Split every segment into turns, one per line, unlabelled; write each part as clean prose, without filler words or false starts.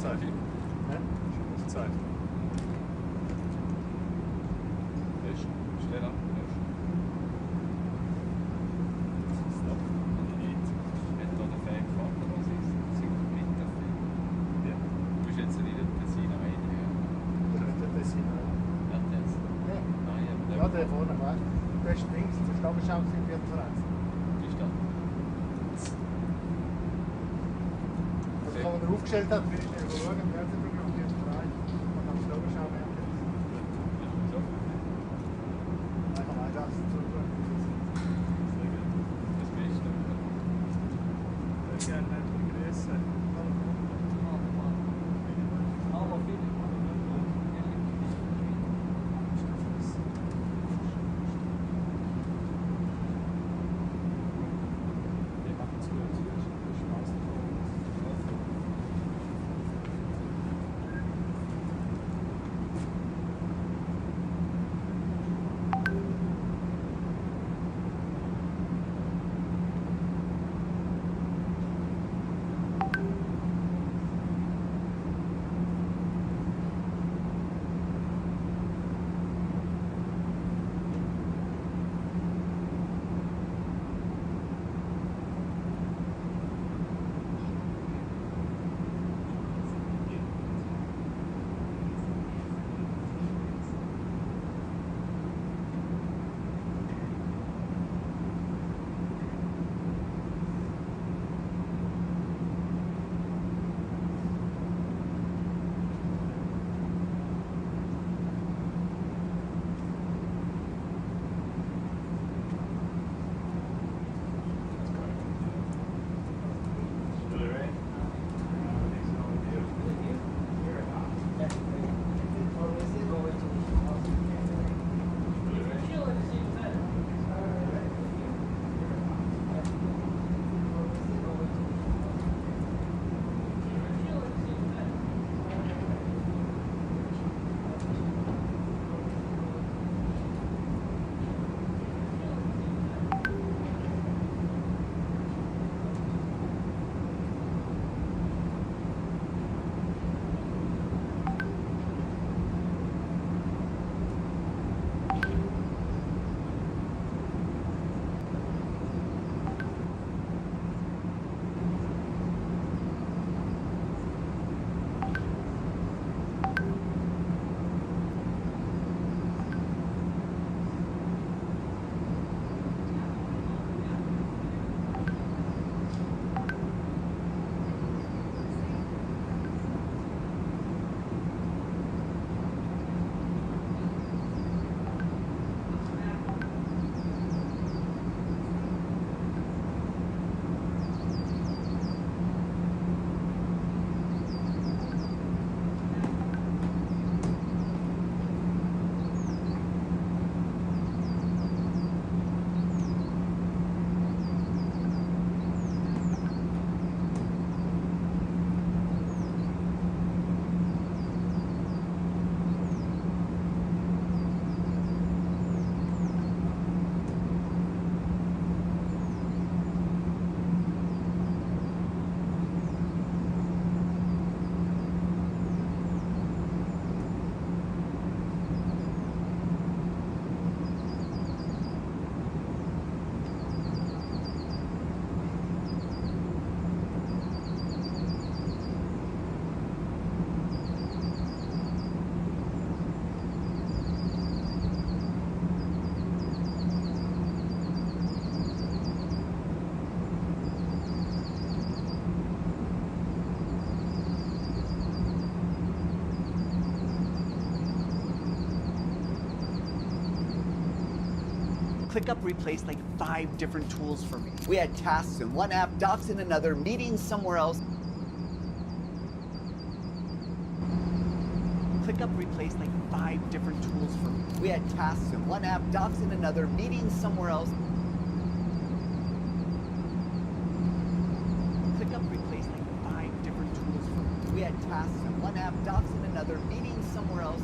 Zeit. Schöne Zeit. Schneller.
Ja, der vorne, weißt du? Du hast links, das ist aber schon ein bisschen verreist.
Die Stadt.
Also, wenn man da aufgestellt hat, will ich schnell schauen, im Fernsehprogramm, die ist frei. Und dann muss ich schauen, wer das ist. Ich kann mal das zuschauen.
Das Beste. Ich würde gerne begrüßen.
Aber viele.
ClickUp replaced like 5 different tools for me. We had tasks in one app, docs in another, meetings somewhere else. ClickUp replaced like 5 different tools for me. We had tasks in one app, docs in another, meetings somewhere else. ClickUp replaced like 5 different tools for me. We had tasks in one app, docs in another, meetings somewhere else.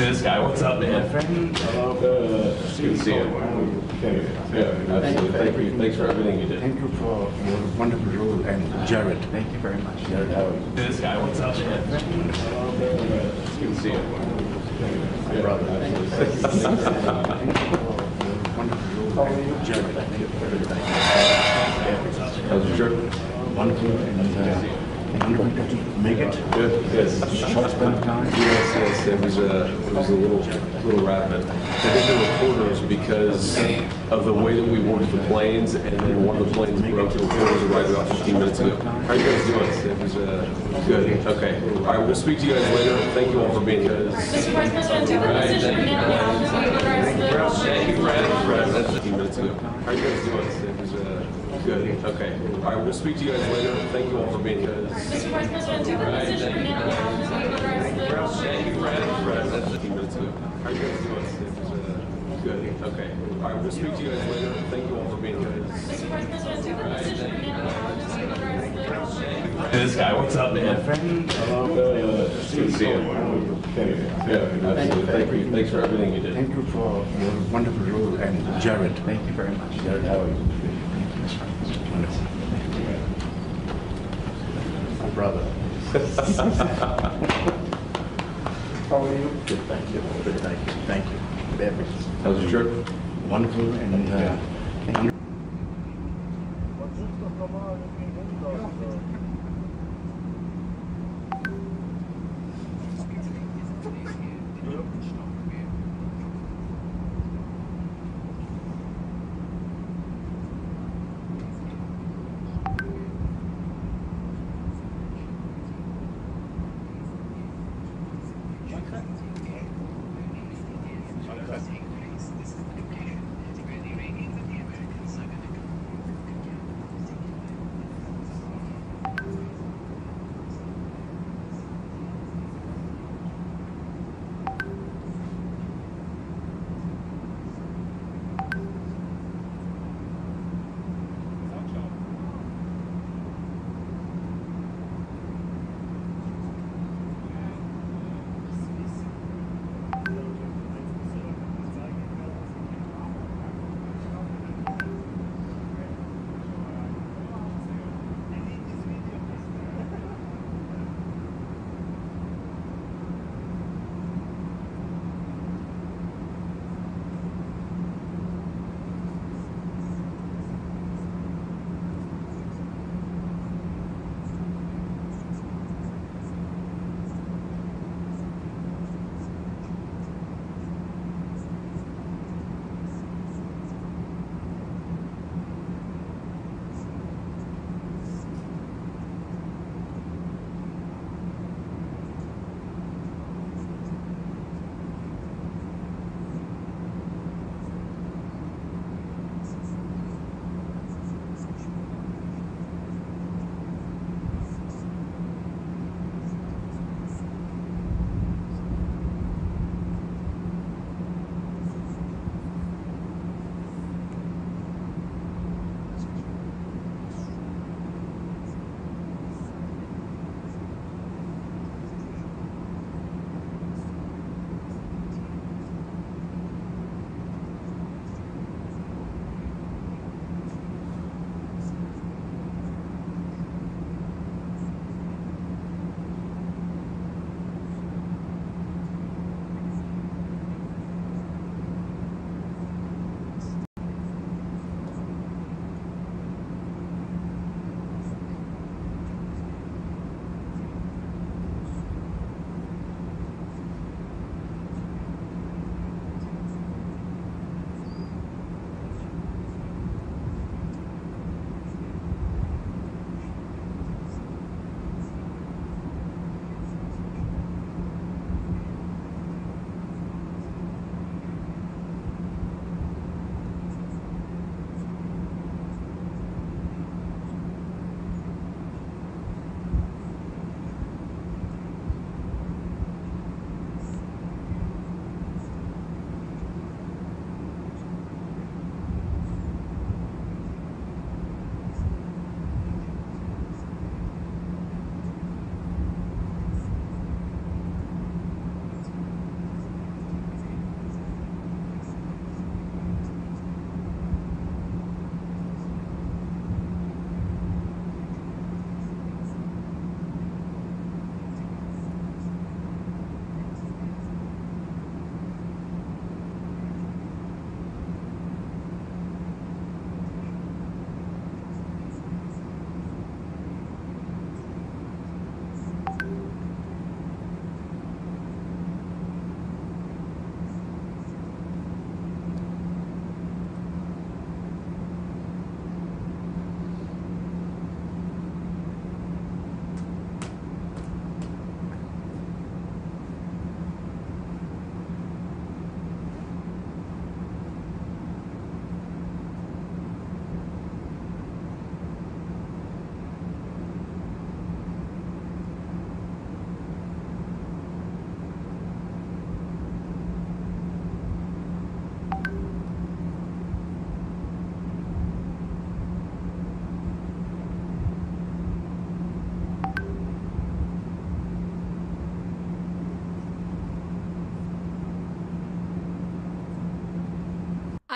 This guy, what's up, man?
Hello.
It's good to see you. Yeah, absolutely. Thank you. Thanks for everything you did.
Thank you for your wonderful role, and Jared. Thank you very much. Jared, how are you?
This guy, what's up, man? It's good to see you.
My brother. Thank you for your wonderful role, and Jared. Thank you for everything.
How's your trip?
Wonderful, and you going to make it?
Good. Yes.
Short span of time?
Yes. It was a little rapid. I did the reporters because of the way that we worked the planes, and then one of the planes broke. The reporters arrived about 15 minutes ago. How are you guys doing? It was good. Okay. All right. We'll speak to you guys later. Thank you all for being here.
Mr. Vice President, do you have a position for now?
Thank you, Brad. That's 15 minutes ago. How are you guys doing? It was good. Okay. All right. We'll speak to you guys later. Thank you all for being here.
Mr. Vice President, do you have a position for now?
Thank you, Brad. That's 15 minutes ago. How are you guys doing? It was good. Okay. All right. We'll speak to you guys later. Thank you all for being here.
Mr. Vice President, do you have a position for now?
This guy, what's up, man?
Hello.
It's good to see you. Yeah, absolutely. Thank you. Thanks for everything you did.
Thank you for your wonderful role, and Jared. Thank you very much. Jared, how are you? Wonderful. My brother. How are you? Good, thank you. Good, thank you. Thank you. Very
How's your trip?
wonderful, and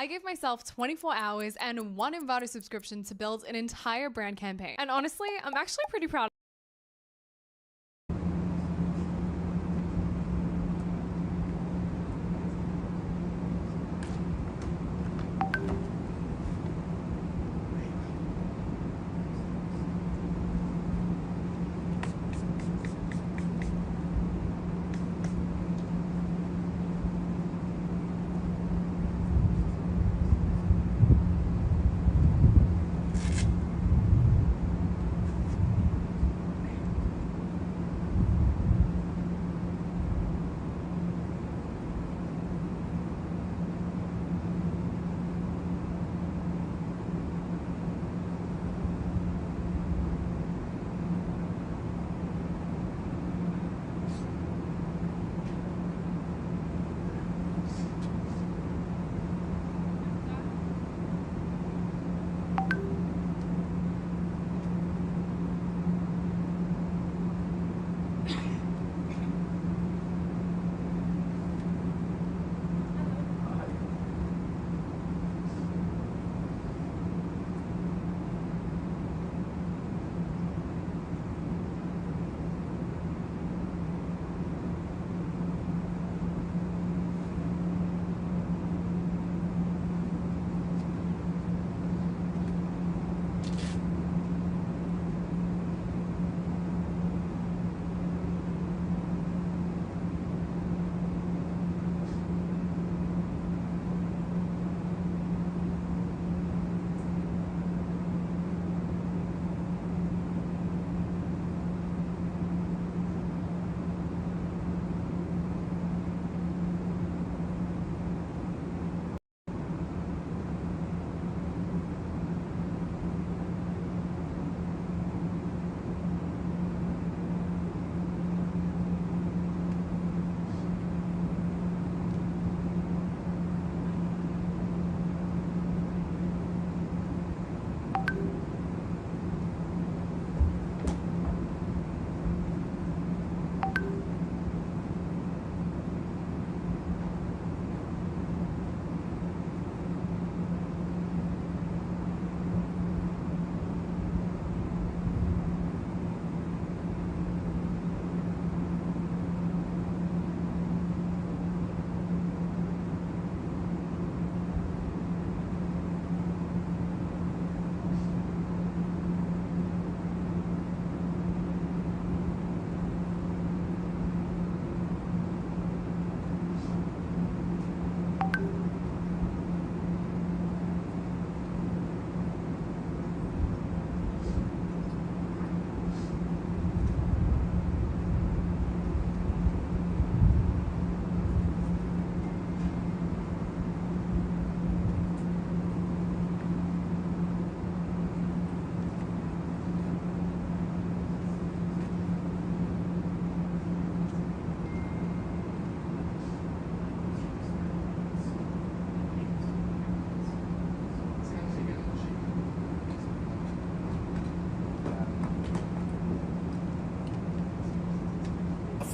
I gave myself 24 hours and 1 Envato subscription to build an entire brand campaign. And honestly, I'm actually pretty proud.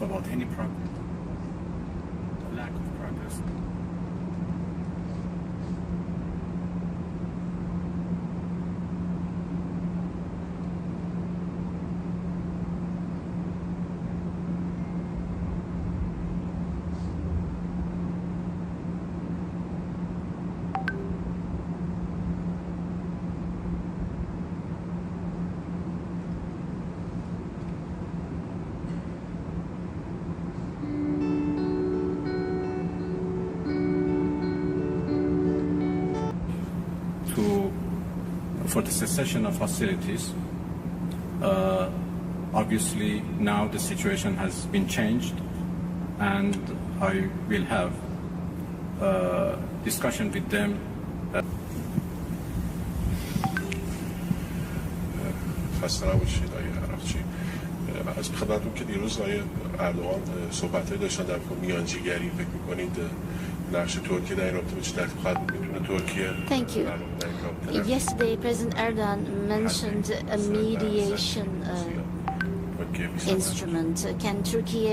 About any progress, lack of progress. For the cessation of hostilities. Obviously, now the situation has been changed, and I will have a discussion with them.
خسته نباشید آقای عراقچی. از خدمتتون که دیروز آقای اردوغان صحبت‌هایی داشتن در مورد میانجیگری، فکر می‌کنید نقش ترکیه در این رابطه به چه ترتیب خواهد بود؟ می‌تونه ترکیه
Thank you. Yesterday, President Erdogan mentioned a mediation instrument. Can Turkey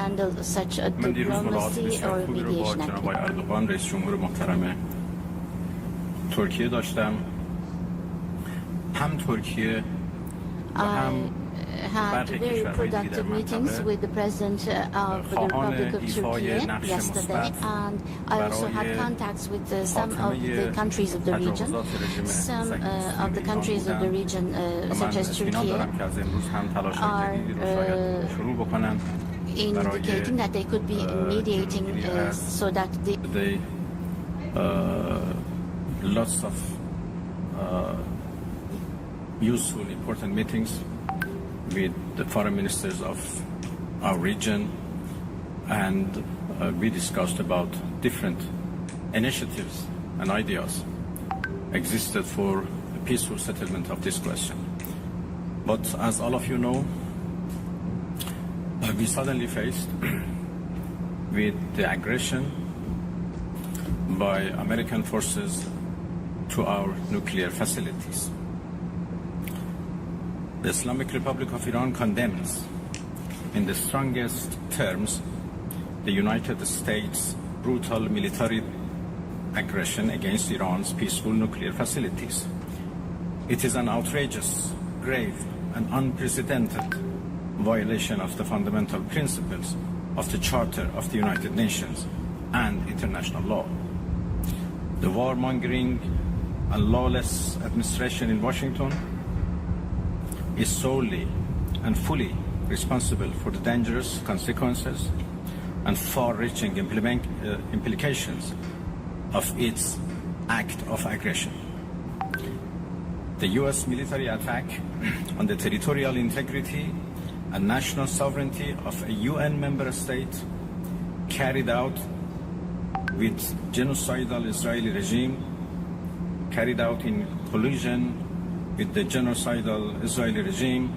handle such a
من دیروز ملاقات
diplomacy
بسیار
or
خوبی رو با
mediation
جناب
activity?
اردوغان رئیس جمهور محترم ترکیه داشتم. هم ترکیه و هم
had very productive meetings with the President of the Republic of Turkey yesterday, and I also had contacts with some of the countries of the region. Some of the countries of the region, such as Turkey, are indicating that they could be mediating so that
they lots of useful, important meetings with the foreign ministers of our region, and we discussed about different initiatives and ideas existed for a peaceful settlement of this question. But as all of you know, we suddenly faced with the aggression by American forces to our nuclear facilities. The Islamic Republic of Iran condemns in the strongest terms the United States' brutal military aggression against Iran's peaceful nuclear facilities. It is an outrageous, grave, and unprecedented violation of the fundamental principles of the Charter of the United Nations and international law. The warmongering and lawless administration in Washington is solely and fully responsible for the dangerous consequences and far-reaching implications of its act of aggression. The U.S. military attack on the territorial integrity and national sovereignty of a UN member state carried out with genocidal Israeli regime, carried out in collusion with the genocidal Israeli regime,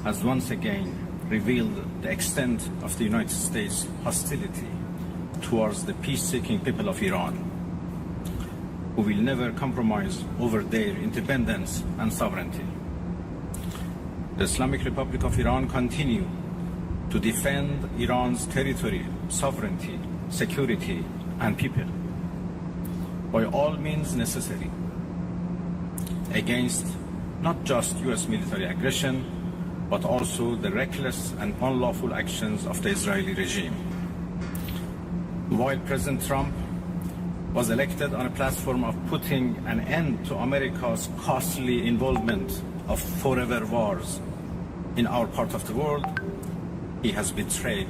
has once again revealed the extent of the United States' hostility towards the peace-seeking people of Iran, who will never compromise over their independence and sovereignty. The Islamic Republic of Iran continue to defend Iran's territory, sovereignty, security, and people by all means necessary against not just U.S. military aggression, but also the reckless and unlawful actions of the Israeli regime. While President Trump was elected on a platform of putting an end to America's costly involvement of forever wars in our part of the world, he has betrayed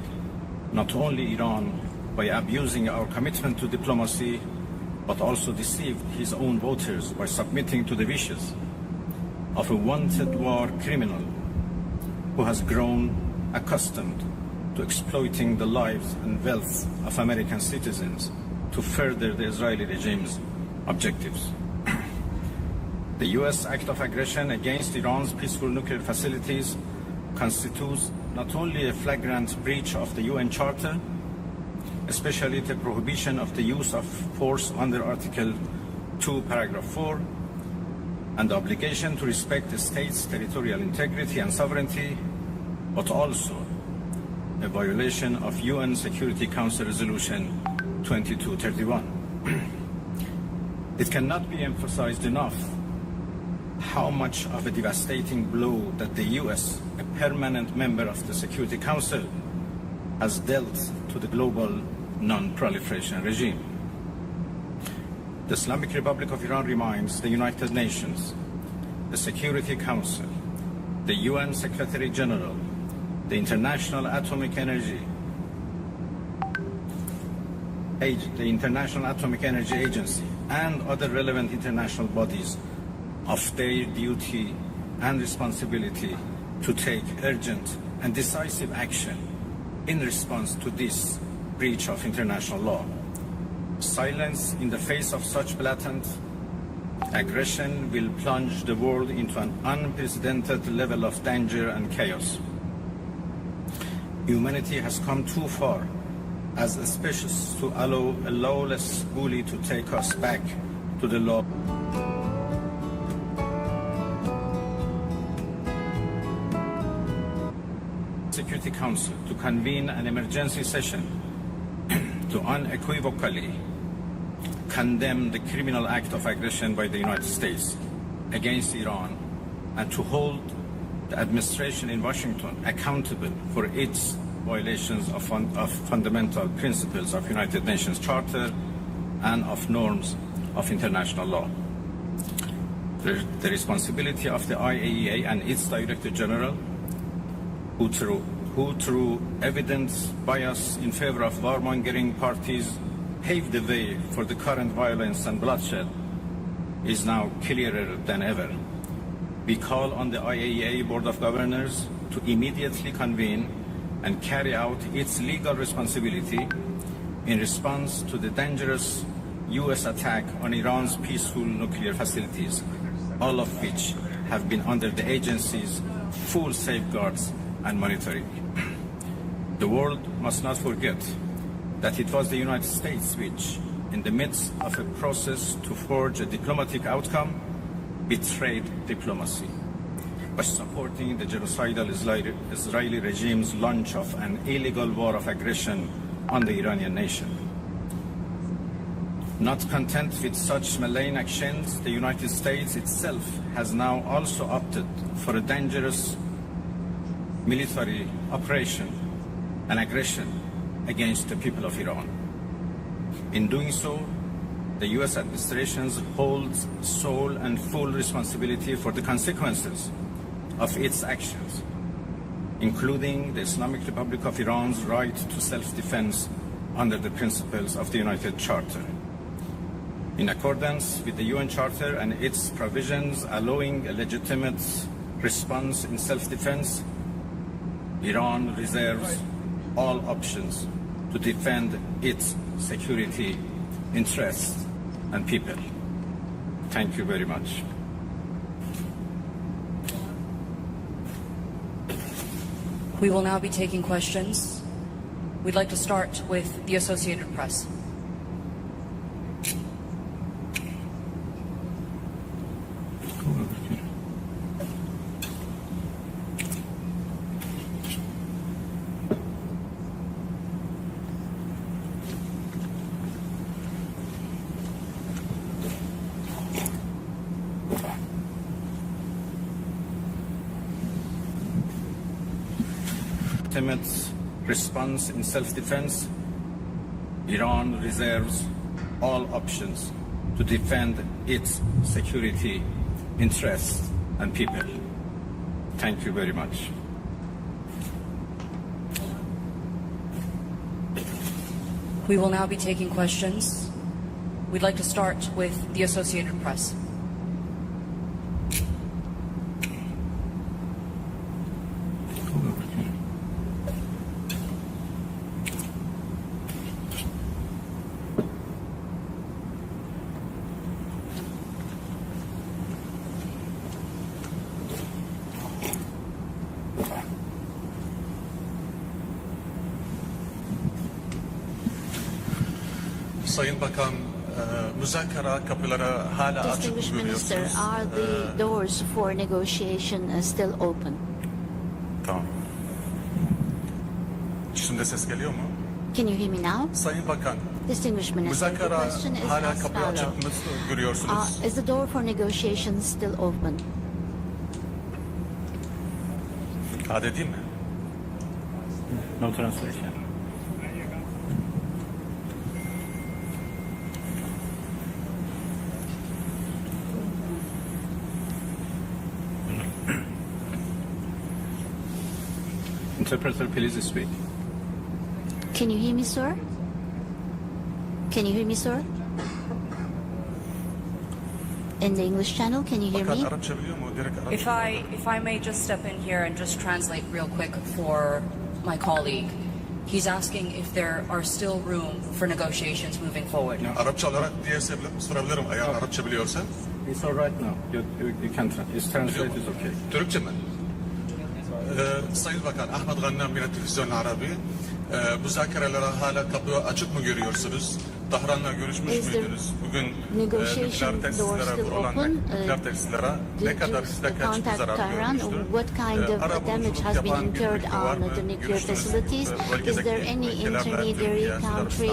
not only Iran by abusing our commitment to diplomacy, but also deceived his own voters by submitting to the wishes of a wanted war criminal who has grown accustomed to exploiting the lives and wealth of American citizens to further the Israeli regime's objectives. The U.S. act of aggression against Iran's peaceful nuclear facilities constitutes not only a flagrant breach of the UN Charter, especially the prohibition of the use of force under Article 2, Paragraph 4, and the obligation to respect the state's territorial integrity and sovereignty, but also a violation of UN Security Council Resolution 2231. It cannot be emphasized enough how much of a devastating blow that the U.S., a permanent member of the Security Council, has dealt to the global non-proliferation regime. The Islamic Republic of Iran reminds the United Nations, the Security Council, the UN Secretary General, the International Atomic Energy Agency, and other relevant international bodies of their duty and responsibility to take urgent and decisive action in response to this breach of international law. Silence in the face of such blatant aggression will plunge the world into an unprecedented level of danger and chaos. Humanity has come too far as a species to allow a lawless bully to take us back to the law. Security Council to convene an emergency session to unequivocally condemn the criminal act of aggression by the United States against Iran and to hold the administration in Washington accountable for its violations of fundamental principles of United Nations Charter and of norms of international law. The responsibility of the IAEA and its Director General, who through evidence bias in favor of warmongering parties paved the way for the current violence and bloodshed, is now clearer than ever. We call on the IAEA Board of Governors to immediately convene and carry out its legal responsibility in response to the dangerous U.S. attack on Iran's peaceful nuclear facilities, all of which have been under the agency's full safeguards and monitoring. The world must not forget that it was the United States which, in the midst of a process to forge a diplomatic outcome, betrayed diplomacy by supporting the genocidal Israeli regime's launch of an illegal war of aggression on the Iranian nation. Not content with such malign actions, the United States itself has now also opted for a dangerous military operation and aggression against the people of Iran. In doing so, the U.S. administration holds sole and full responsibility for the consequences of its actions, including the Islamic Republic of Iran's right to self-defense under the principles of the United Charter. In accordance with the UN Charter and its provisions allowing a legitimate response in self-defense, Iran reserves all options to defend its security, interests, and people. Thank you very much.
We will now be taking questions. We'd like to start with the Associated Press.
Response in self-defense, Iran reserves all options to defend its security, interests, and people. Thank you very much.
We will now be taking questions. We'd like to start with the Associated Press.
Sayın Bakan, müzakere kapıları hala açık
Distinguished Minister,
görüyorsunuz.
are the doors for negotiation still open?
Tamam. Şimdi ses geliyor mu?
Can you hear me now?
Sayın Bakan,
Distinguished Minister, the
müzakere
question is
hala
as
kapıyı açık
follows.
görüyorsunuz.
Is the door for negotiation still open?
Adedi mi?
No translation. Interpreter, please speak.
Can you hear me, sir? Can you hear me, sir? In the English channel, can you hear
Bakan
me?
Arapça biliyor mu? Direkt Arapça.
If I may just step in here and just translate real quick for my colleague. He's asking if there are still room for negotiations moving forward.
Arapça olarak diye sorabilirim eğer Arapça biliyorsan.
It's all right now. You can it's translated okay.
Türkçe mi? Sayın Bakan, Ahmet Gannam yine televizyon Arabi. Müzakerelere hala kapı açık mı görüyorsunuz? Tahran'la görüşmüş
Is the
müydünüz? Bugün
negotiation
nükleer
door
tesislere
still
vurulan
open?
nükleer tesislere ne kadar size kaç
Contact
zarar
Tehran,
görmüştür?
what kind of damage has been incurred on the nuclear facilities? Is there any intermediary country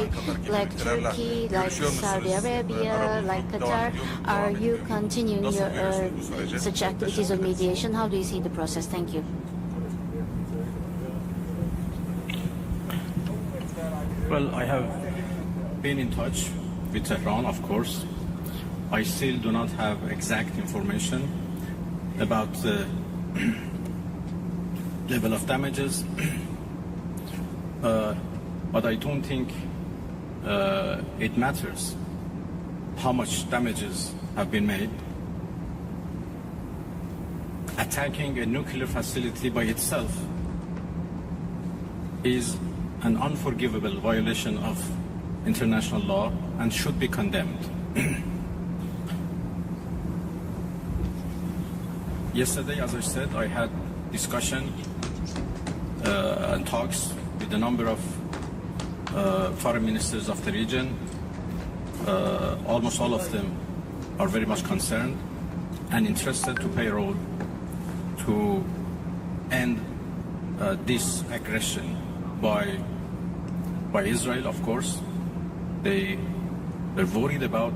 like Turkey, like Saudi Arabia, like Qatar? Are you continuing your such activities of mediation? How do you see the process? Thank you.
Well, I have been in touch with Tehran, of course. I still do not have exact information about the level of damages, but I don't think it matters how much damages have been made. Attacking a nuclear facility by itself is an unforgivable violation of international law and should be condemned. Yesterday, as I said, I had discussion and talks with a number of foreign ministers of the region. Almost all of them are very much concerned and interested to play a role to end this aggression by Israel, of course. They were worried about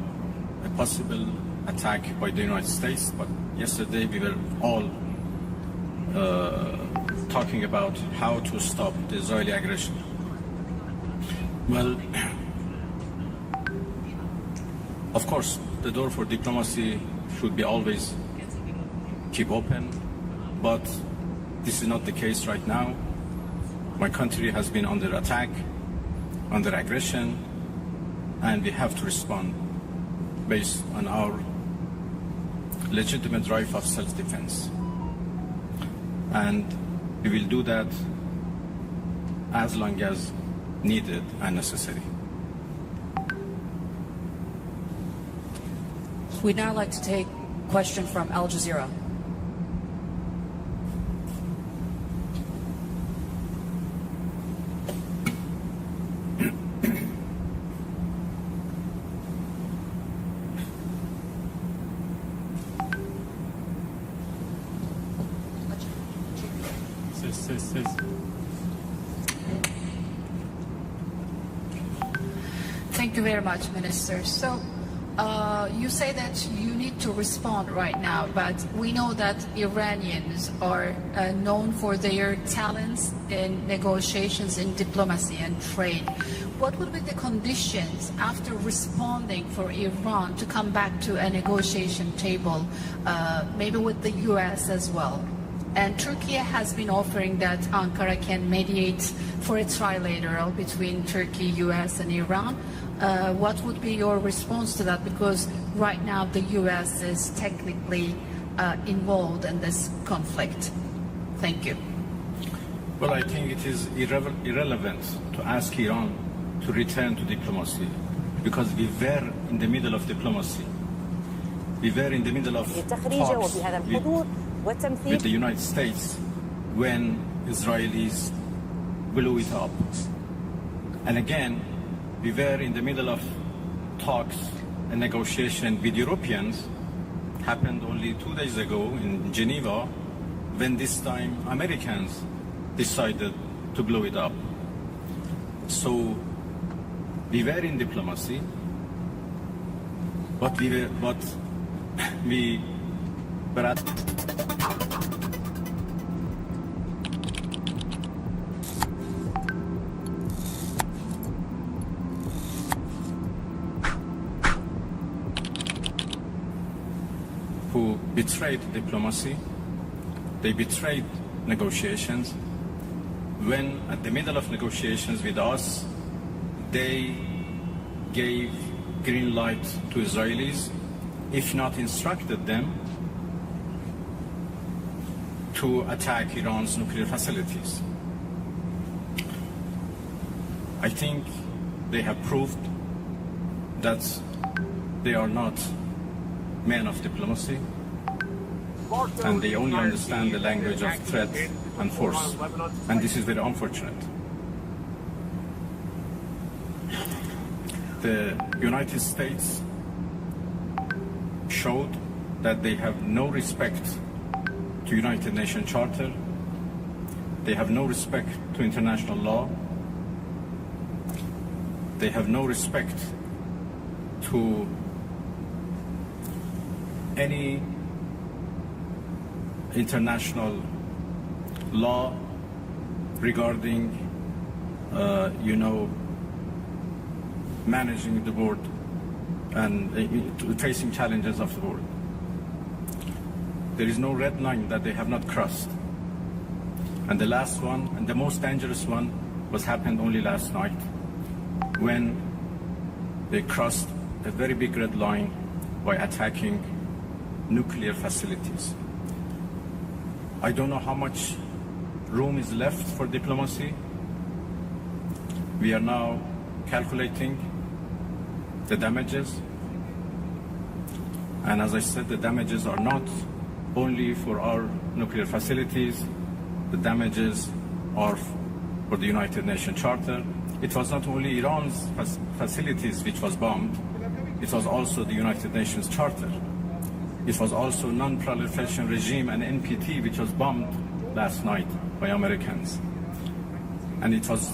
a possible attack by the United States, but yesterday we were all talking about how to stop the Israeli aggression. Well, of course, the door for diplomacy should be always keep open, but this is not the case right now. My country has been under attack, under aggression, and we have to respond based on our legitimate right of self-defense. And we will do that as long as needed and necessary.
We'd now like to take a question from Al Jazeera.
Thank you very much, Minister. So, you say that you need to respond right now, but we know that Iranians are known for their talents in negotiations, in diplomacy and trade. What would be the conditions after responding for Iran to come back to a negotiation table, maybe with the U.S. as well? And Turkey has been offering that Ankara can mediate for a trilateral between Turkey, U.S. and Iran. What would be your response to that? Because right now the U.S. is technically involved in this conflict. Thank you.
Well, I think it is irrelevant to ask Iran to return to diplomacy, because we were in the middle of diplomacy. We were in the middle of talks with the United States when Israelis blew it up. And again, we were in the middle of talks and negotiation with Europeans, happened only 2 days ago in Geneva, when this time Americans decided to blow it up. So we were in diplomacy, but we were at who betrayed diplomacy, they betrayed negotiations. When at the middle of negotiations with us, they gave green light to Israelis, if not instructed them, to attack Iran's nuclear facilities. I think they have proved that they are not men of diplomacy, and they only understand the language of threat and force, and this is very unfortunate. the United States showed that they have no respect to United Nations Charter, they have no respect to international law, they have no respect to any international law regarding, managing the world and facing challenges of the world. There is no red line that they have not crossed. And the last one, and the most dangerous one, happened only last night, when they crossed a very big red line by attacking nuclear facilities. I don't know how much room is left for diplomacy. We are now calculating the damages. And as I said, the damages are not only for our nuclear facilities, the damages are for the United Nations Charter. It was not only Iran's facilities which was bombed, it was also the United Nations Charter. It was also non-proliferation regime and NPT which was bombed last night by Americans. And it was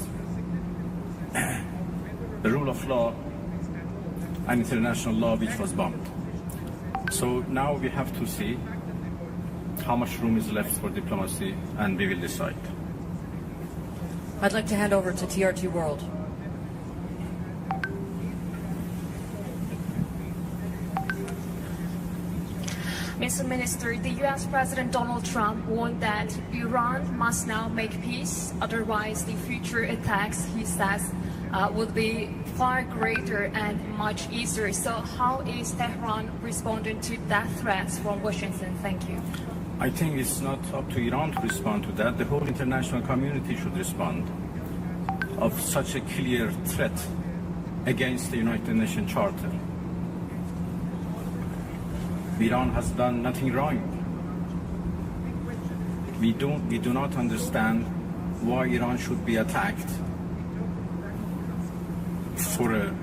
the rule of law and international law which was bombed. So now we have to see how much room is left for diplomacy, and we will decide.
I'd like to hand over to TRT World.
Mr. Minister, the U.S. President Donald Trump warned that Iran must now make peace, otherwise the future attacks, he says, would be far greater and much easier. So how is Tehran responding to that threat from Washington? Thank you.
I think it's not up to Iran to respond to that. The whole international community should respond of such a clear threat against the United Nations Charter. Iran has done nothing wrong. We do not understand why Iran should be attacked for a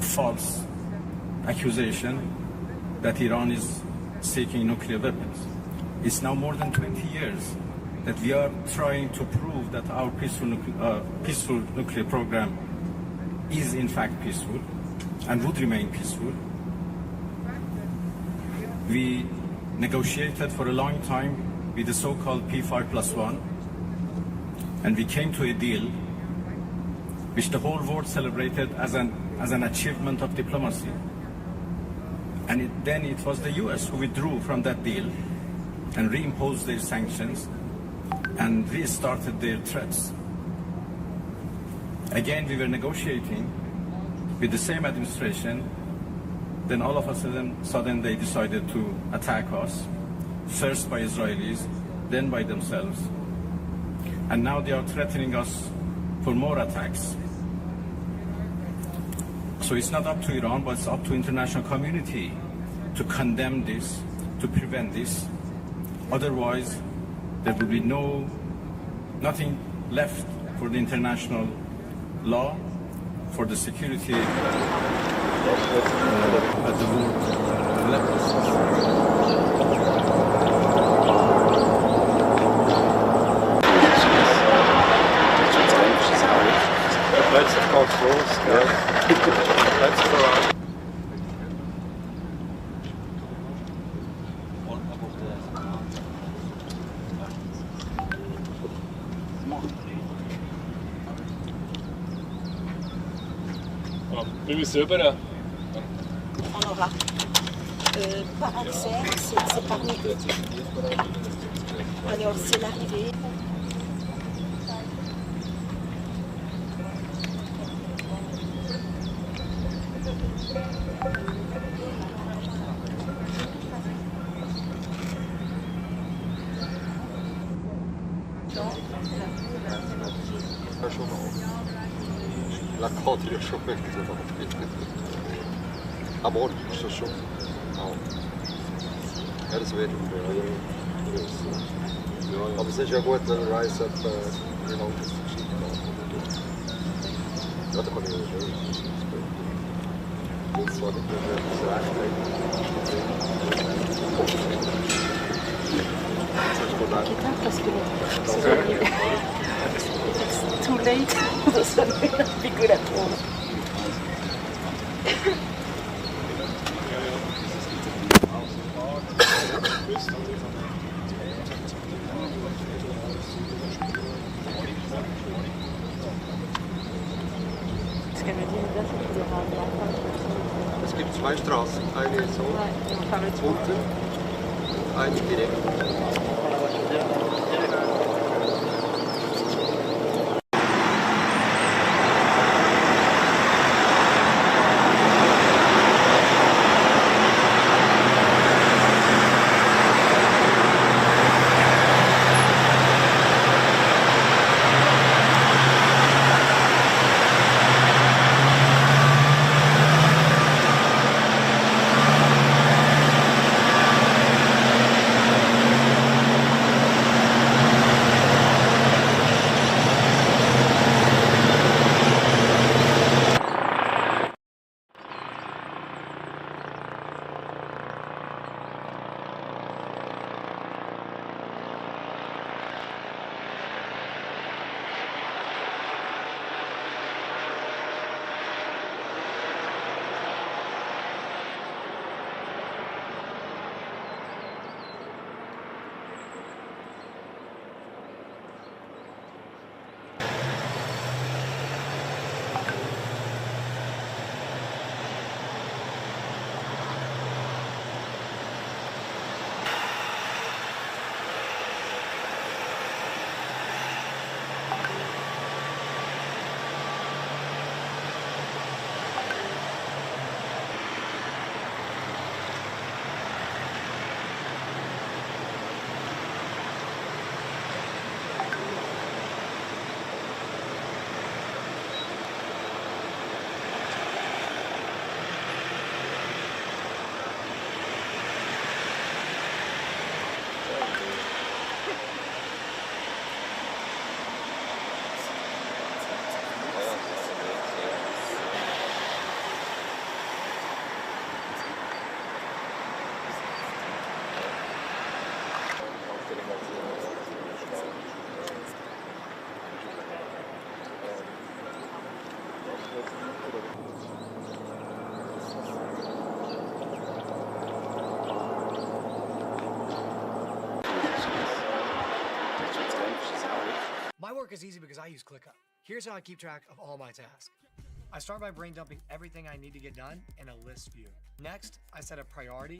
false accusation that Iran is seeking nuclear weapons. It's now more than 20 years that we are trying to prove that our peaceful nuclear program is in fact peaceful and would remain peaceful. We negotiated for a long time with the so-called P5+1, and we came to a deal which the whole world celebrated as an achievement of diplomacy. And then it was the US who withdrew from that deal and reimposed their sanctions and restarted their threats. Again, we were negotiating with the same administration. Then all of a sudden they decided to attack us, first by Israelis, then by themselves. And now they are threatening us for more attacks. So it's not up to Iran, but it's up to international community to condemn this, to prevent this. Otherwise, there will be nothing left for the international law, for the security at the world level.
Monsieur Bera.
On aura. Par accès, c'est parmi eux. Alors, c'est l'arrivée.
La crotte, il est chauffé, à bord, c'est chaud. Er is weer aber sicher gut, wenn Reis hat,
Parce que it's too late. Das war eine Figuration.
Es gibt zwei Straßen, eine so unten, eine direkt.
My work is easy because I use ClickUp. Here's how I keep track of all my tasks. I start by brain dumping everything I need to get done in a list view. Next, I set a priority.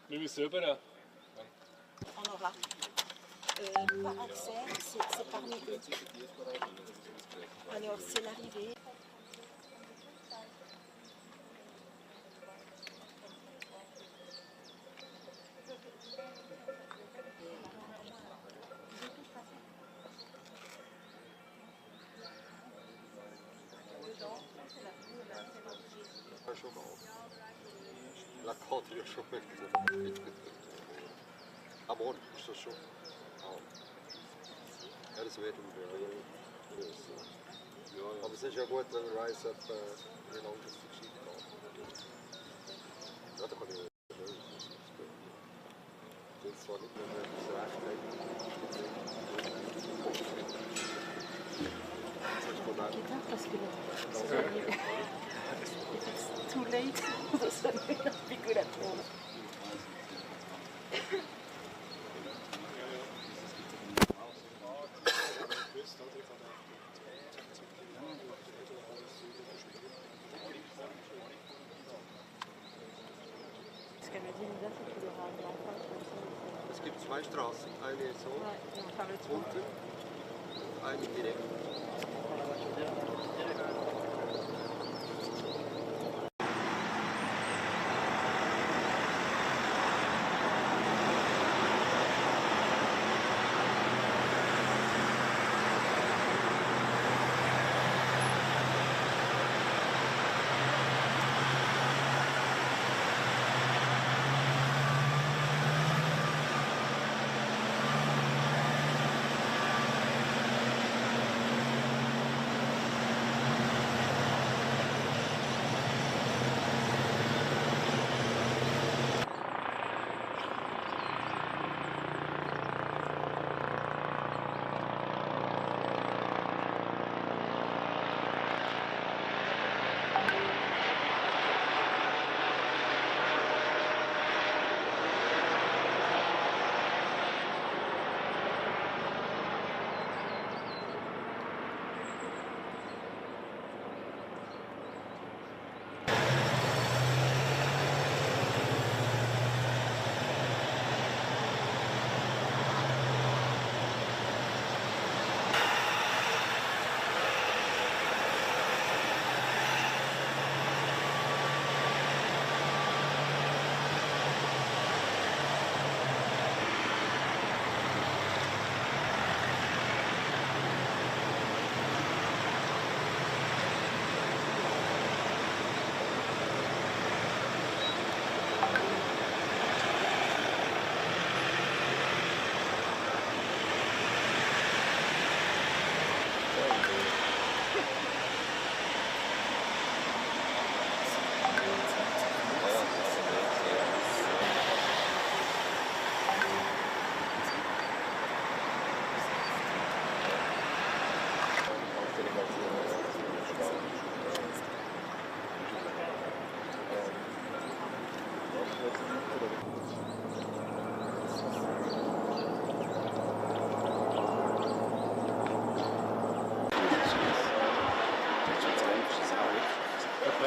Même selber da.
On aura pas accès, c'est parmi eux. Alors, c'est l'arrivée.
La côte, il y a chauffé. Ah bon, c'est chaud. Ja, das wird aber es ist ja gut, wenn man weiss, wie lange das die Geschichte geht. Ja, da kann ich das ist zwar nicht mehr das Recht
Parce que it's too late. Das war eine Figuration.
Es gibt zwei Straßen, eine so unten, eine direkt.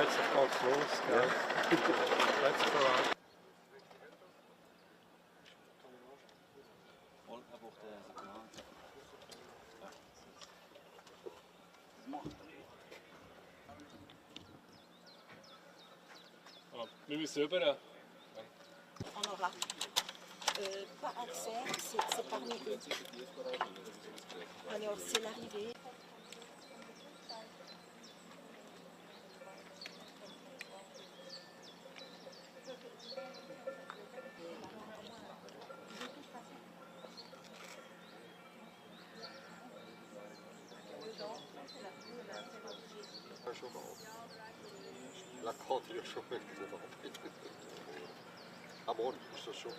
plötzlich geht's los, gell? Plötzlich voran.
Wir müssen rüber.
On n'aura pas accès, c'est parmi eux. Alors, c'est l'arrivée.
Schon mal auf. La Côte wird schon wirklich drauf. Am Morgen ist das schon. Ja,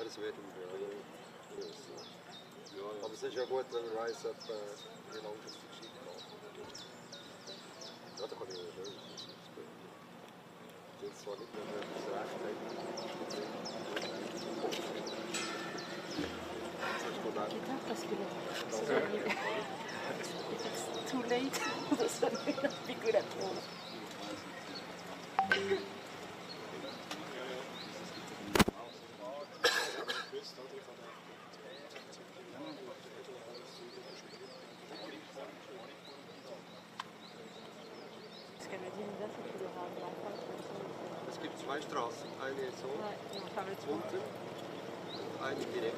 das wird aber es ist ja gut, wenn man weiss, wie lange das geschieht. Ja, da kann ich ja schön. Jetzt zwar nicht mehr das Recht haben.
It's too late, so we will not be good at all.
Es gibt zwei Straßen, eine so unten und eine direkt.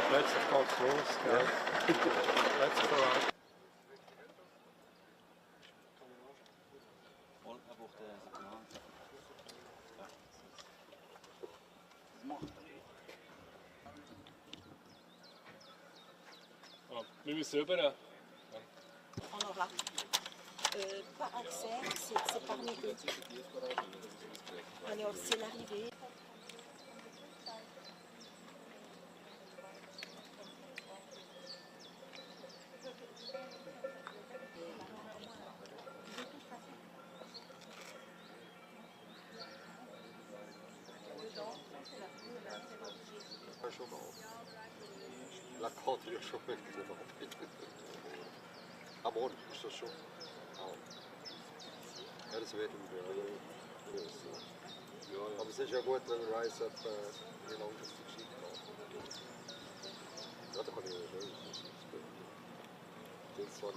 Plötzlich geht's los, gell? Plötzlich voran.
Wir müssen rüber.
On n'aura pas accès, c'est parmi eux. Alors, c'est l'arrivée.
Schon mal auf. La Côte wird schon wirklich drauf. Am Morgen ist das schon. Ja, das wird aber es ist ja gut, wenn man weiss, wie lange das geschieht. Ja, da kann ich ja schön.
5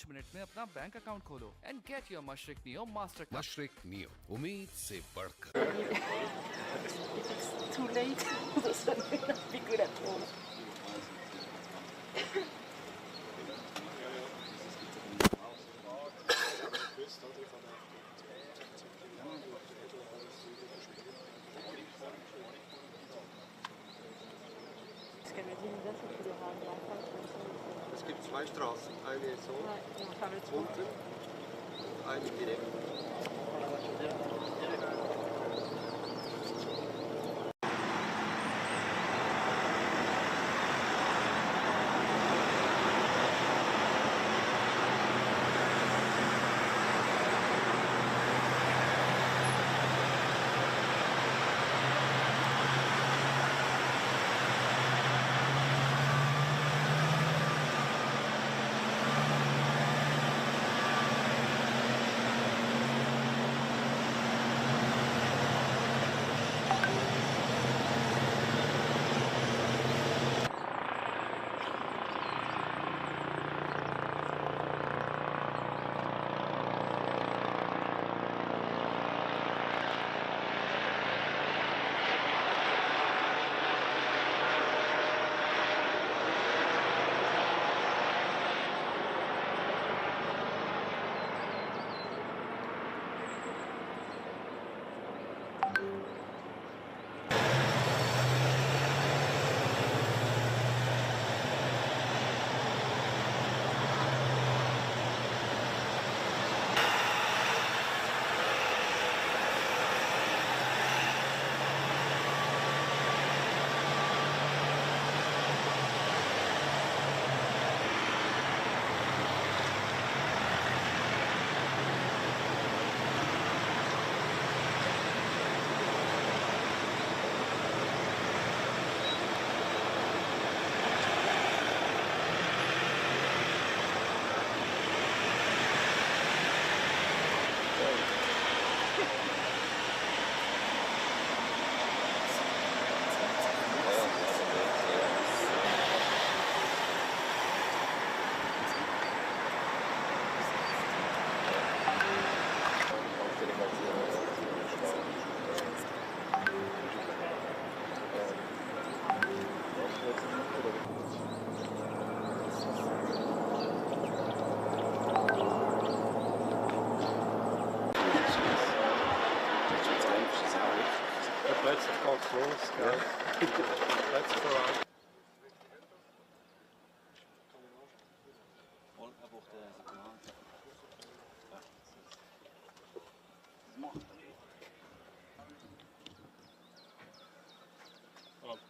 minute में अपना bank account खोलो and get your Mashreq Neo Mastercard.
Mashreq Neo, उम्मीद से बढ़कर।
It's too late, so I may not be good at home.
Es gibt 2 Straßen, eine so unten und eine direkt.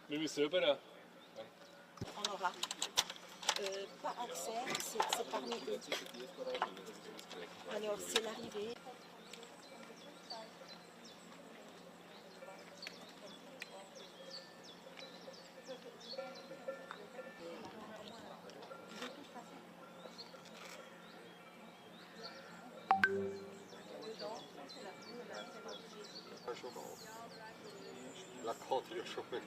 Mais c'est
On aura pas accès, c'est parmi eux. Alors c'est l'arrivée.
La côte est chauffée.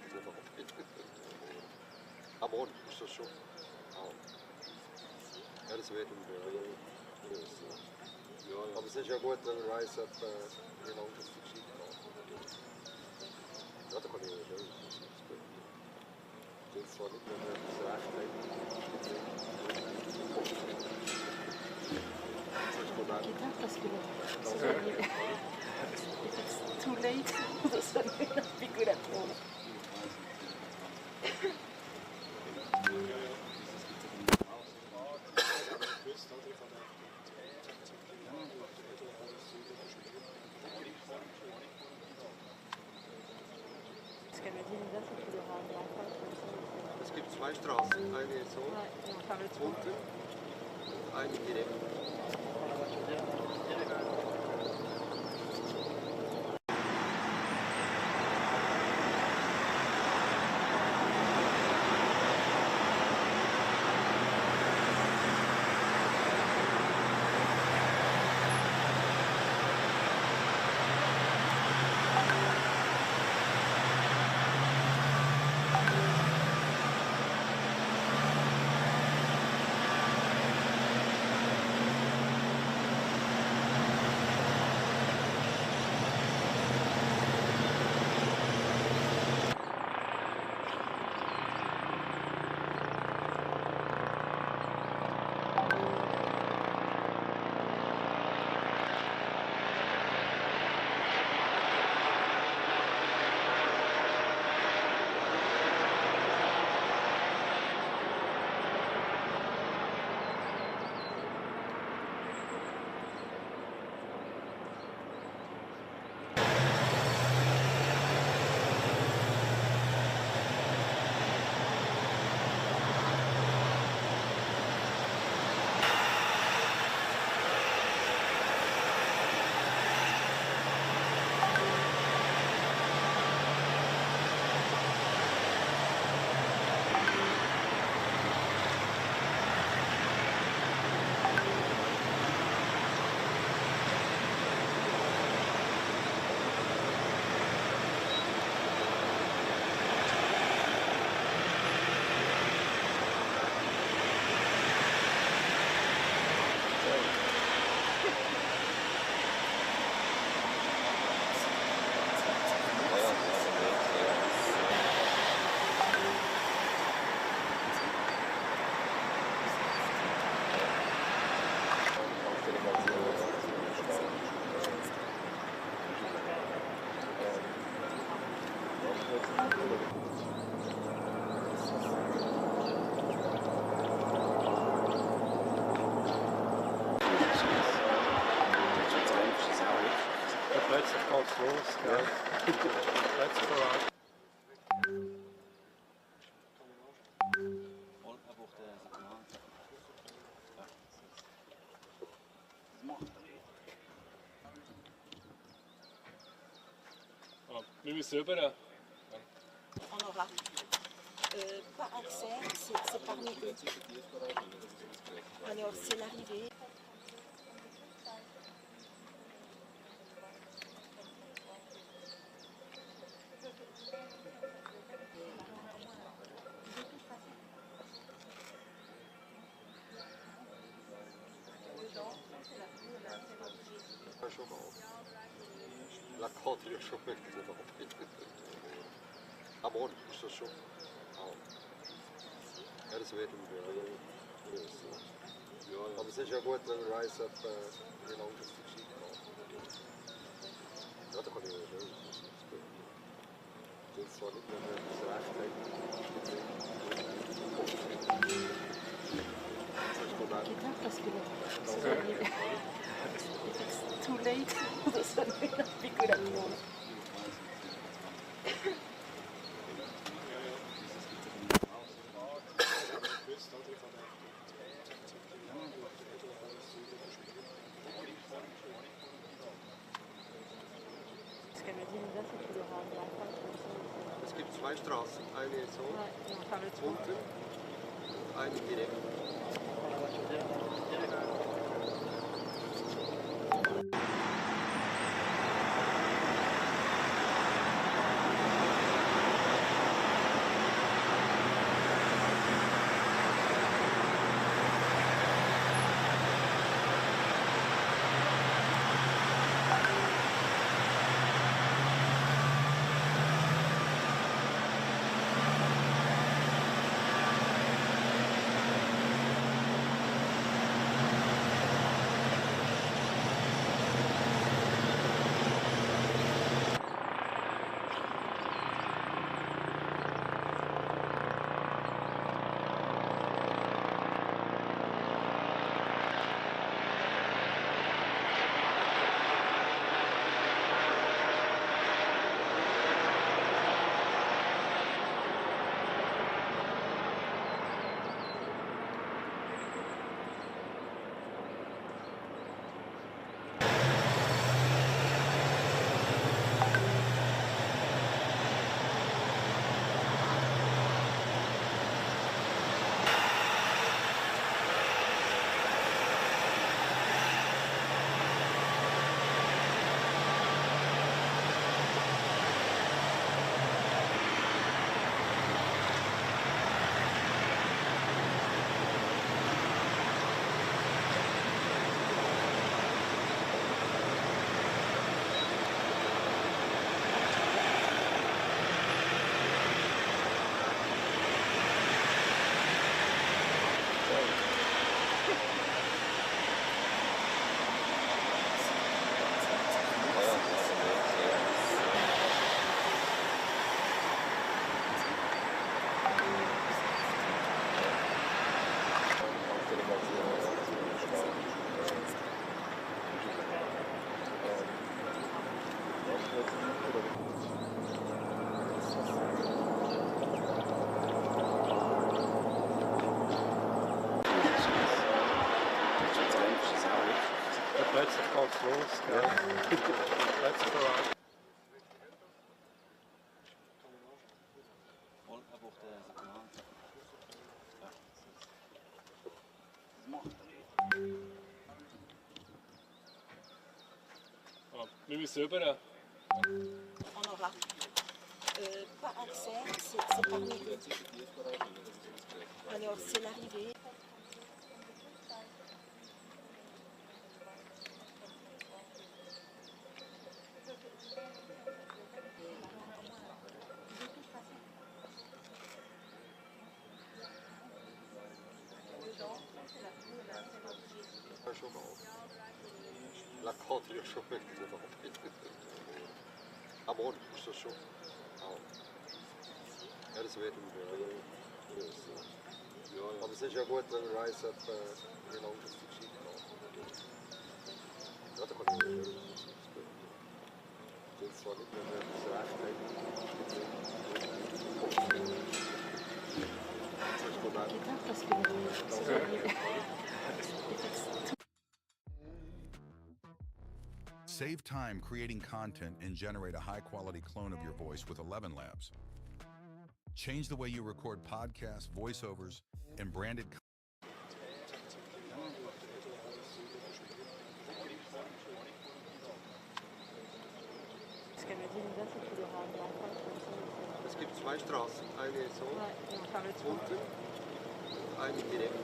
Ah bon, c'est chaud. Ja, das wird aber es ist ja gut, wenn man weiss, wie lange das die Geschichte geht. Ja, da kann ich ja schon. Das ist zwar nicht, wenn man das Recht
It's too late, so I may not be good at home.
Es gibt 2 Straßen, eine so unten und eine direkt.
geht's los, gell? Let's voran.
Mais selber.
On n'aura pas accès, c'est parmi eux. Alors c'est l'arrivée.
La carte est chauffée, c'est pas compris. Ah bon, c'est chaud. Ja, das wird im Büro. Aber es ist ja gut, wenn man weiss, wie lange das geschieht. Ja, da kann ich ja schon. Das ist zwar nicht, wenn man das Recht hat.
It's too late. This one may not be good anymore.
Es gibt zwei Straßen, eine so unten, eine direkt.
Plötzlich geht's los, gell? Plötzlich voran.
Mais selber.
On n'aura pas accès, c'est parmi eux. Alors c'est l'arrivée.
La carte est chauffée, c'est pas compris. Ah bon, c'est chaud. Ja, das wird im Büro. Aber es ist ja gut, wenn man weiss, wie lange das geschieht. Ja, da kann ich ja schon. Das it's solid, and there's Racht,
Save time creating content and generate a high-quality clone of your voice with 11 Labs. Change the way you record podcasts, voiceovers, and branded content.
Es gibt zwei Straßen, eine so unten, eine direkt.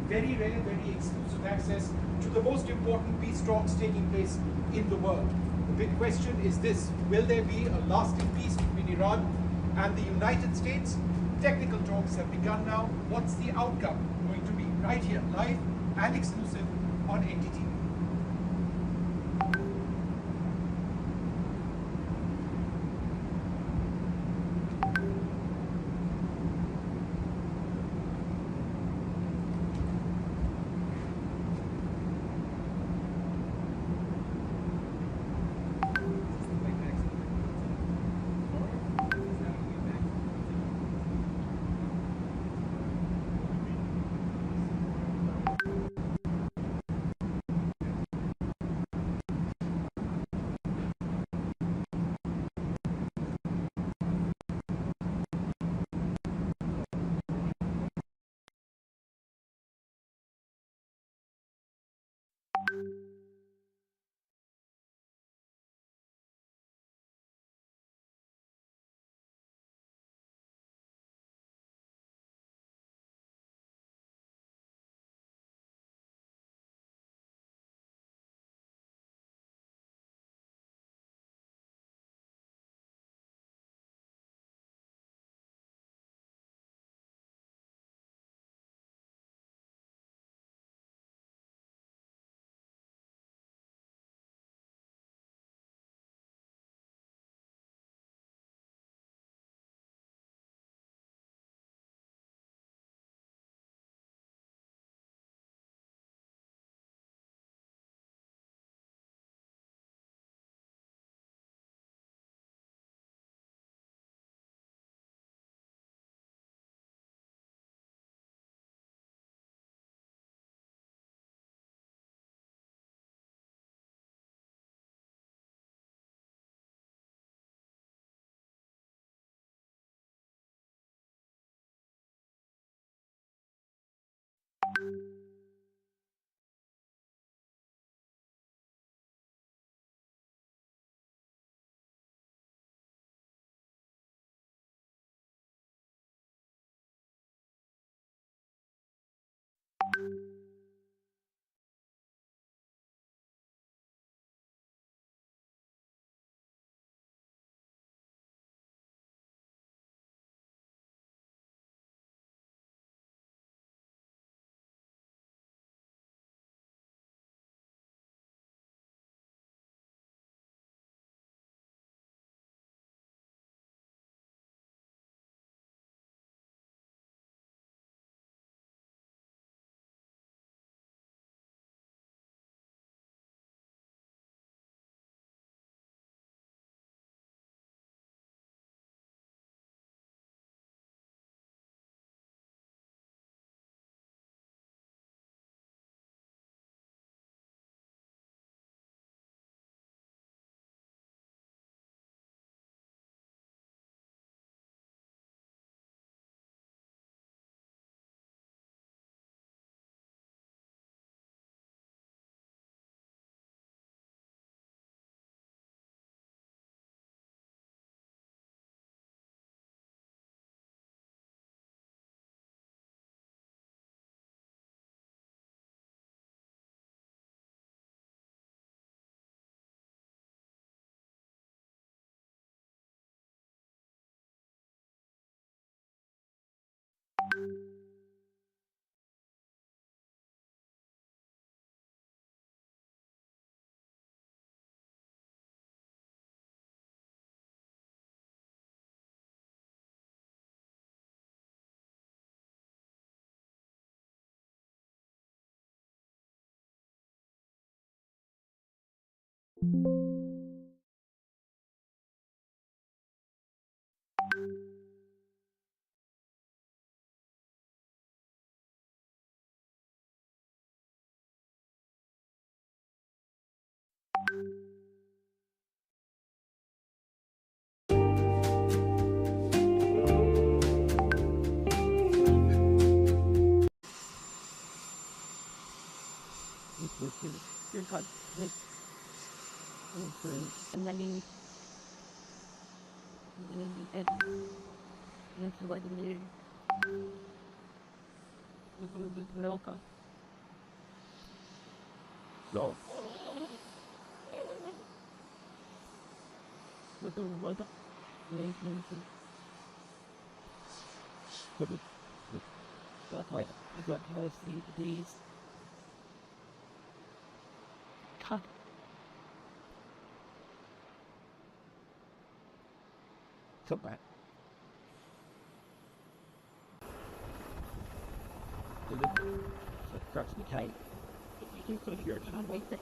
Very rare, very exclusive access to the most important peace talks taking place in the world. The big question is this: will there be a lasting peace between Iran and the United States? Technical talks have begun now. What's the outcome going to be? Right here, live and exclusive on NTT.
And then you that's what you do. No. These. Cut. So bad. That's the time. You can put your time right there.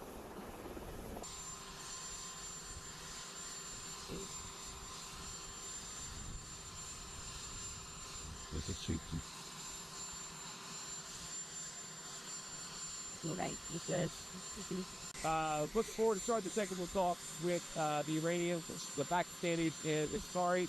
This is safety. Right, he says.
Look forward to start the technical talk with the Iranians. The Pakistanis is sorry.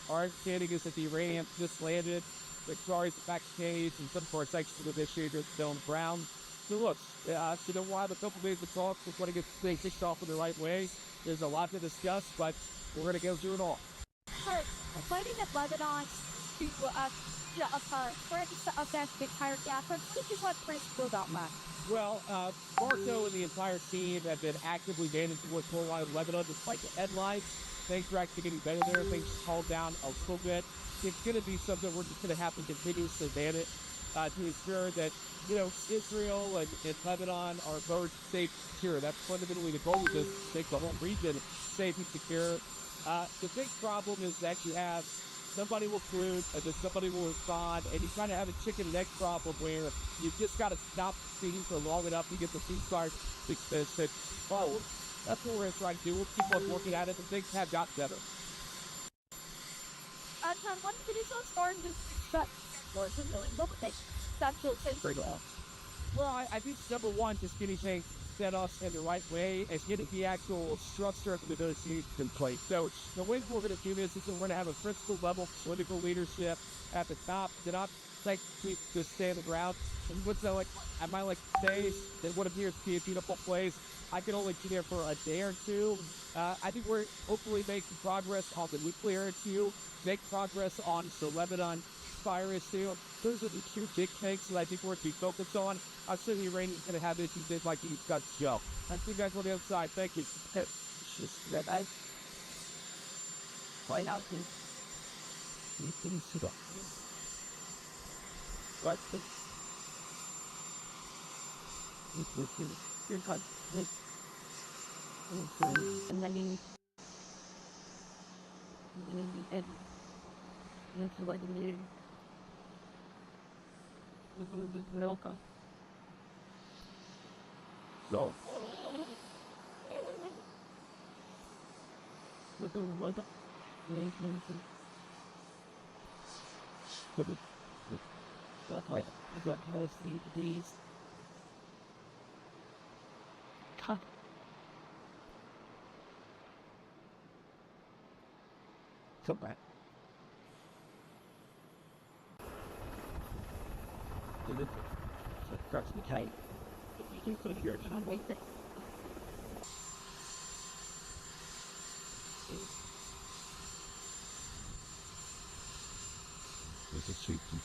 Our understanding is that the Iranians just landed. The sorry, the Pakistanis and some of our sections of this year just still on the ground. So look, we'll have a couple days of talk. We're going to get things kicked off in the right way. There's a lot to discuss, but we're going to go through it all.
Fighting at Lebanon, people this is what principle about that.
Well, Marco and the entire team have been actively managing what's going on in Lebanon despite the headlines. Things are actually getting better there. Things calmed down a little bit. It's going to be something we're just going to have to continuously manage to ensure that, Israel and Lebanon are both safe and secure. That's fundamentally the goal of this, to make the whole region safe and secure. The big problem is that you have somebody will collude, and then somebody will respond, and you kind of have a chicken and egg problem where you just got to stop feeding for long enough to get the ceasefire fixed. Oh, that's what we're going to try to do. We'll keep on working at it, and things have got better.
One video starting to
Well, I think number one, just getting things set us in the right way and getting the actual structure of the negotiations in place. So the way we're going to do this is we're going to have a principal level political leadership at the top. Did not like to stay on the ground. And what's like I might like to say that what appears to be a beautiful place. I can only be there for a day or two. I think we're hopefully making progress on the nuclear issue, make progress on the Lebanon fire issue. Those are the two big things that I think we're to be focused on. I'm sure the Iranians going to have issues like these got Joe. I see you guys on the other side. Thank you.
Just that I find out this. What the? And then you that's what you do. Welcome. No. These. Cut. So bad. That's the time. You can put your time right there.
This is safety.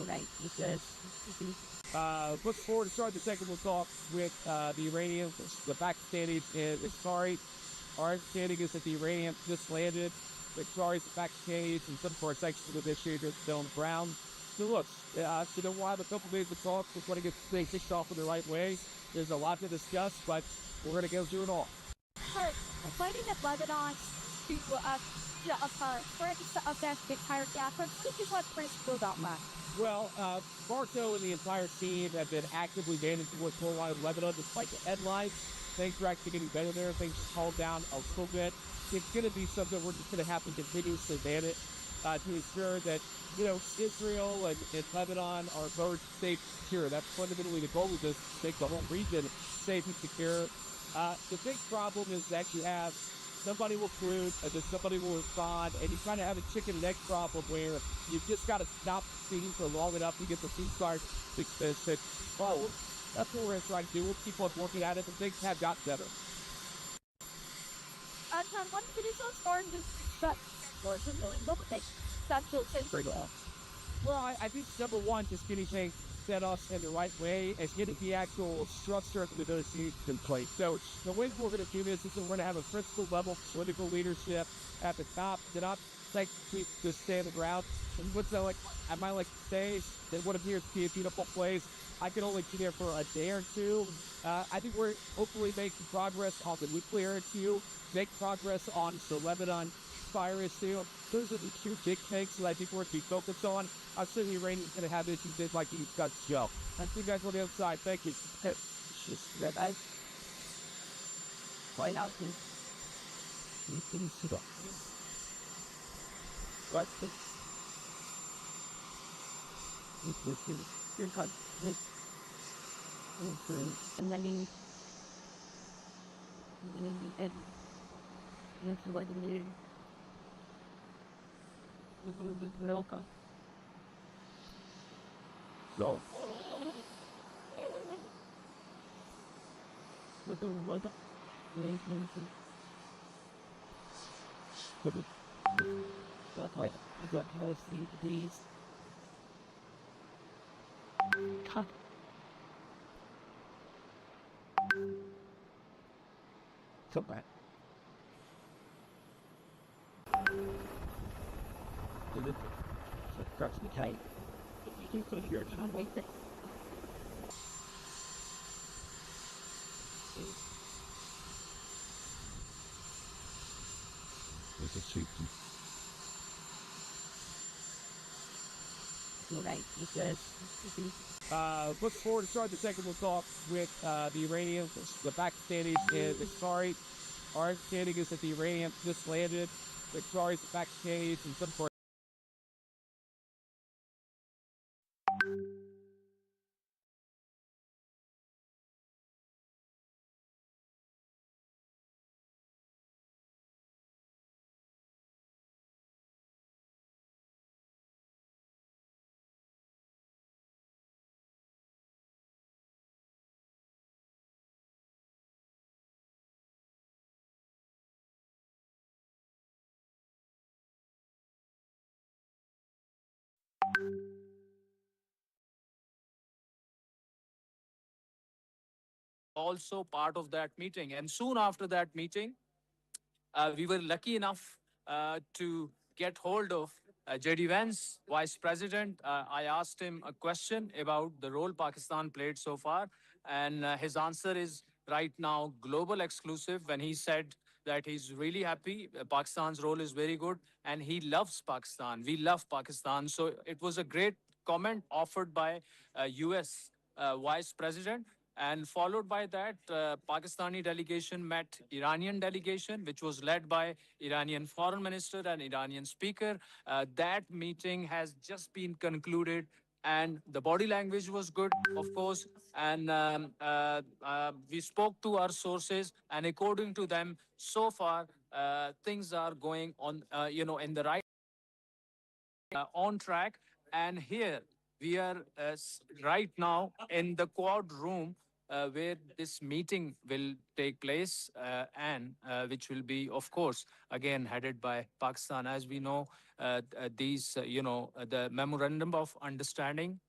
Right, he says.
Look forward to start the technical talk with the Iranians. The Pakistanis is sorry. Our understanding is that the Iranians just landed. The sorry, the Pakistanis and some of our sections of this year just still on the ground. So look, we'll have a couple days of talk. We're going to get things kicked off in the right way. There's a lot to discuss, but we're going to go through it all.
Fighting at Lebanon, people this is what principle about that.
Well, Marco and the entire team have been actively managing what's going on in Lebanon, despite the headlines. Things are actually getting better there. Things are calmed down a little bit. It's going to be something we're just going to have to continuously manage to ensure that, Israel and Lebanon are both safe and secure. That's fundamentally the goal of this, to make the whole region safe and secure. The big problem is that you have somebody will pollute, and then somebody will respond, and you kind of have a chicken and egg problem where you just got to stop the scene for long enough to get the ceasefire fixed. Well, that's what we're trying to do. We'll keep on working at it, and things have gotten better.
John, what did you start this shut?
Well, I think number one, just getting things set up in the right way and getting the actual structure of the negotiations in place. So the way we're going to do this is we're going to have a principal level political leadership at the top. Then I'd like to stay on the ground. And what's I might like to say that what appears to be a beautiful place, I can only be there for a day or two. I think we're hopefully making progress on the nuclear issue, make progress on the Lebanon fire issue. Those are the two big things that I think we're to be focused on. I'm sure the Iranians going to have issues like you've got Joe. I'll see you guys on the other side. Thank you. Right out. Welcome. So. So bad. That's the time. You could hear it on wait there. There's a safety. Right, he says. Look forward to start the second talk with the Iranians, the Pakistanis, and the Qataris. Our understanding is that the Iranians just landed. The Qataris, the Pakistanis, and some sort.
Also part of that meeting. And soon after that meeting, we were lucky enough to get hold of J.D. Vance, Vice President. I asked him a question about the role Pakistan played so far. And his answer is right now global exclusive when he said that he's really happy. Pakistan's role is very good and he loves Pakistan. We love Pakistan. So it was a great comment offered by U.S. Vice President. And followed by that, Pakistani delegation met Iranian delegation, which was led by Iranian foreign minister and Iranian speaker. That meeting has just been concluded. And the body language was good, of course. And we spoke to our sources. And according to them, so far, things are going on, in the right, on track. And here we are right now in the quad room where this meeting will take place and which will be, of course, again headed by Pakistan. As we know, the memorandum of understanding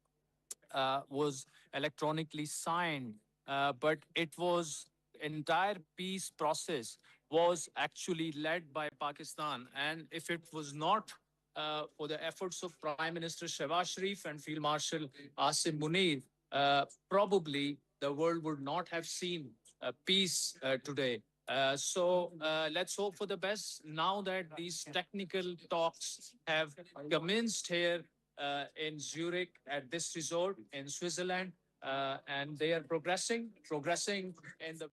was electronically signed, but it was entire peace process was actually led by Pakistan. And if it was not for the efforts of Prime Minister Shehbaz Sharif and Field Marshal Asim Munir, probably the world would not have seen peace today. So let's hope for the best. Now that these technical talks have commenced here, in Zurich at this resort in Switzerland, and they are progressing in the